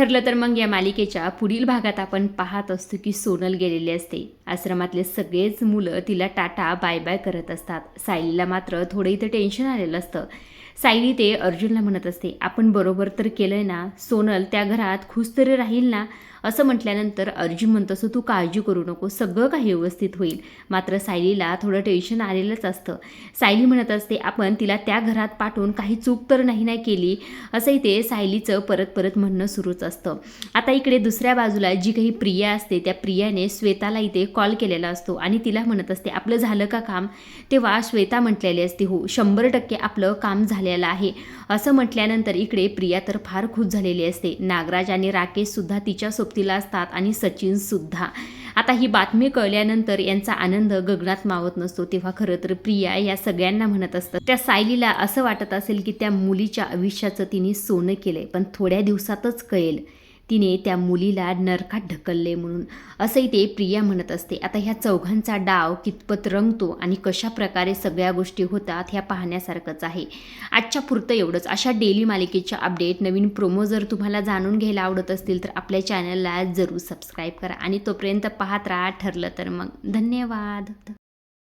ठरलं तर मग या मालिकेच्या पुढील भागात आपण पाहत असतो की सोनल गेलेली असते. आश्रमातले सगळेच मुलं तिला टाटा बाय बाय करत असतात. सायलीला मात्र थोडं इथं टेन्शन आलेलं असतं. सायली ते अर्जुनला म्हणत असते, आपण बरोबर तर केलंय ना, सोनल त्या घरात खुश तरी राहील ना. असं म्हटल्यानंतर अर्जुन म्हणत असतो, तू काळजी करू नको, सगळं काही व्यवस्थित होईल. मात्र सायलीला थोडं टेन्शन आलेलंच असतं. सायली म्हणत असते, आपण तिला त्या घरात पाठवून काही चूक तर नाही केली, असंही ते सायलीचं परत परत म्हणणं सुरूच असतं. आता इकडे दुसऱ्या बाजूला जी काही प्रिया असते, त्या प्रियाने श्वेताला इथे कॉल केलेला असतो आणि तिला म्हणत असते, आपलं झालं का काम. तेव्हा श्वेता म्हटलेली असते, हो 100% आपलं काम झालेलं आहे. असं म्हटल्यानंतर इकडे प्रिया तर फार खुश झालेली असते. नागराज आणि राकेश सुद्धा तिच्या सोबतीला असतात आणि सचिन सुद्धा. आता ही बातमी कळल्यानंतर यांचा आनंद गगनात मावत नसतो. तेव्हा खरं तर प्रिया या सगळ्यांना म्हणत असतं, त्या सायलीला असं वाटत असेल की त्या मुलीच्या आयुष्याचं तिने सोनं केलंय, पण थोड्या दिवसातच कळेल तिने त्या मुलीला नरकात ढकलले म्हणून. असंही ते प्रिया म्हणत असते. आता ह्या चौघांचा डाव कितपत रंगतो आणि कशा प्रकारे सगळ्या गोष्टी होतात ह्या पाहण्यासारखंच आहे. आजच्या पुरतं एवढंच. अशा डेली मालिकेच्या अपडेट, नवीन प्रोमो जर तुम्हाला जाणून घ्यायला आवडत असतील तर आपल्या चॅनलला जरूर सबस्क्राईब करा आणि तोपर्यंत पाहत राहा. ठरलं तर मग. धन्यवाद.